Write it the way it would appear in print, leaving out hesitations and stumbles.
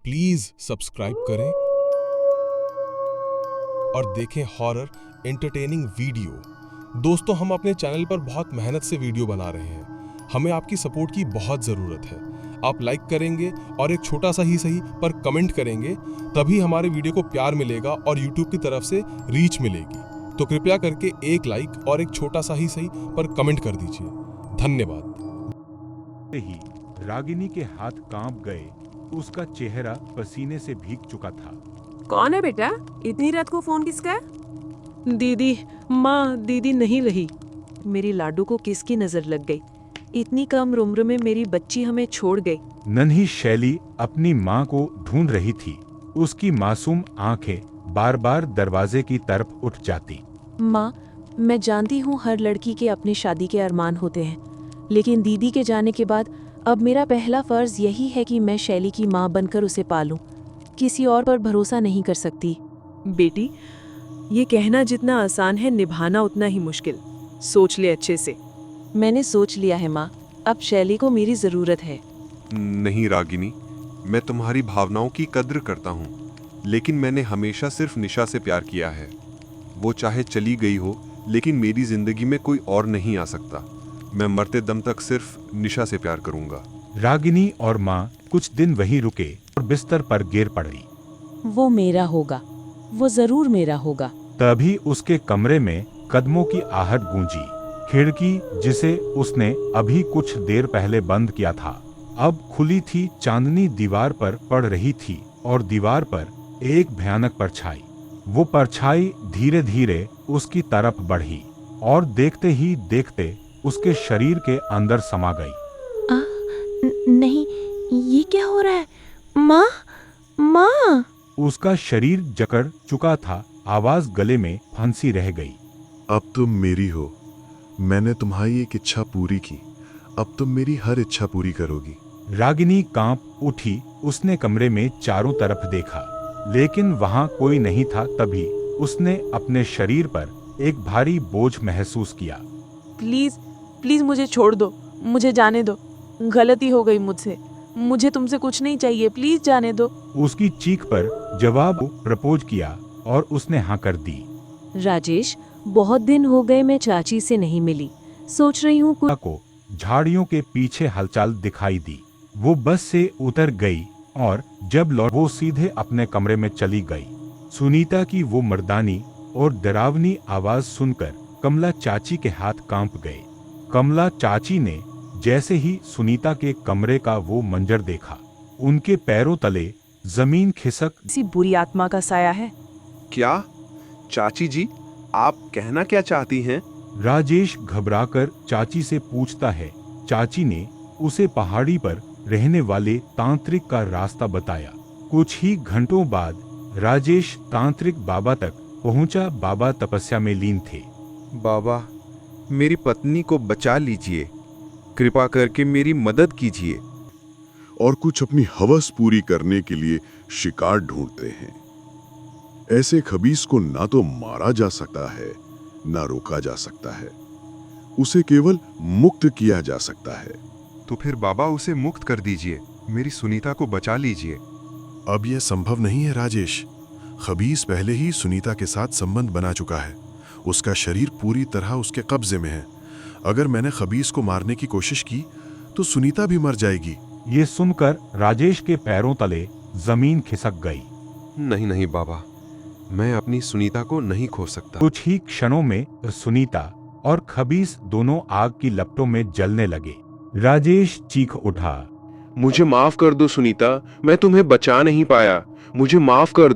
Please subscribe करें और देखें हॉरर एंटरटेनिंग वीडियो। दोस्तों, हम अपने चैनल पर बहुत मेहनत से वीडियो बना रहे हैं। हमें आपकी सपोर्ट की बहुत ज़रूरत है। आप लाइक करेंगे और एक छोटा सा ही सही पर कमेंट करेंगे, तभी हमारे वीडियो को प्यार मिलेगा और यूट्यूब की तरफ से रीच मिलेगी। तो कृपया करके एक लाइक और एक छोटा सा ही सही पर कमेंट कर दीजिए। धन्यवाद। ही रागिनी के हाथ कांप गए। उसका चेहरा पसीने से भीग चुका था। कौन है बेटा? इतनी रात को फोन किसका है? दीदी, माँ, दीदी नहीं रही। मेरी लाडू को किसकी नजर लग गई? इतनी कम उम्र में मेरी बच्ची हमें छोड़ गई। नन्ही शैली अपनी माँ को ढूंढ रही थी। उसकी मासूम आंखें बार बार दरवाजे की तरफ उठ जाती। माँ, मैं जानती हूँ हर लड़की के अपने शादी के अरमान होते हैं, लेकिन दीदी के जाने के बाद अब मेरा पहला फर्ज यही है कि मैं शैली की माँ बनकर उसे पालूं। किसी और पर भरोसा नहीं कर सकती। बेटी, ये कहना जितना आसान है, निभाना उतना ही मुश्किल। सोच ले अच्छे से। मैंने सोच लिया है माँ, अब शैली को मेरी जरूरत है। नहीं रागिनी, मैं तुम्हारी भावनाओं की कद्र करता हूँ, लेकिन मैंने हमेशा सिर्फ निशा से प्यार किया है। वो चाहे चली गई हो, लेकिन मेरी जिंदगी में कोई और नहीं आ सकता। मैं मरते दम तक सिर्फ निशा से प्यार करूंगा। रागिनी और माँ कुछ दिन वहीं रुके और बिस्तर पर गिर पड़ी। वो मेरा होगा, वो जरूर मेरा होगा। तभी उसके कमरे में कदमों की आहट गूंजी। खिड़की, जिसे उसने अभी कुछ देर पहले बंद किया था, अब खुली थी। चांदनी दीवार पर पड़ रही थी और दीवार पर एक भयानक परछाई। वो परछाई धीरे धीरे उसकी तरफ बढ़ी और देखते ही देखते उसके शरीर के अंदर समा गई। नहीं, ये क्या हो रहा है? माँ, माँ! उसका शरीर जकड़ चुका था। आवाज गले में फंसी रह गई। अब तुम मेरी हो। मैंने तुम्हारी एक इच्छा पूरी की, अब तुम मेरी हर इच्छा पूरी करोगी। रागिनी कांप उठी। उसने कमरे में चारों तरफ देखा, लेकिन वहां कोई नहीं था। तभी उसने अपने शरीर पर एक भारी बोझ महसूस किया। प्लीज प्लीज मुझे छोड़ दो, मुझे जाने दो। गलती हो गई मुझसे, मुझे तुमसे कुछ नहीं चाहिए, प्लीज जाने दो। उसकी चीख पर जवाब प्रपोज किया और उसने हाँ कर दी। राजेश, बहुत दिन हो गए मैं चाची से नहीं मिली। सोच रही हूँ कुछ। को झाड़ियों के पीछे हलचल दिखाई दी। वो बस से उतर गई और जब लौट वो सीधे अपने कमरे में चली गई। सुनीता की वो मर्दानी और डरावनी आवाज सुनकर कमला चाची के हाथ कांप गए। कमला चाची ने जैसे ही सुनीता के कमरे का वो मंजर देखा, उनके पैरों तले जमीन खिसक। किसी बुरी आत्मा का साया है। क्या चाची जी, आप कहना क्या चाहती हैं? राजेश घबराकर चाची से पूछता है। चाची ने उसे पहाड़ी पर रहने वाले तांत्रिक का रास्ता बताया। कुछ ही घंटों बाद राजेश तांत्रिक बाबा तक पहुंचा। बाबा तपस्या में लीन थे। बाबा, मेरी पत्नी को बचा लीजिए, कृपा करके मेरी मदद कीजिए। और कुछ अपनी हवस पूरी करने के लिए शिकार ढूंढते हैं। ऐसे खबीस को ना तो मारा जा सकता है, ना रोका जा सकता है। उसे केवल मुक्त किया जा सकता है। तो फिर बाबा उसे मुक्त कर दीजिए, मेरी सुनीता को बचा लीजिए। अब यह संभव नहीं है राजेश। खबीस पहले ही सुनीता के साथ संबंध बना चुका है। उसका शरीर पूरी तरह उसके कब्जे में है। अगर मैंने खबीस को मारने की कोशिश की तो सुनीता भी मर जाएगी। ये सुनकर राजेश के पैरों तले जमीन खिसक गई। नहीं नहीं बाबा, मैं अपनी सुनीता को नहीं खो सकता। कुछ ही क्षणों में सुनीता और खबीस दोनों आग की लपटों में जलने लगे। राजेश चीख उठा। मुझे माफ कर दो सुनीता, मैं तुम्हें बचा नहीं पाया, मुझे माफ कर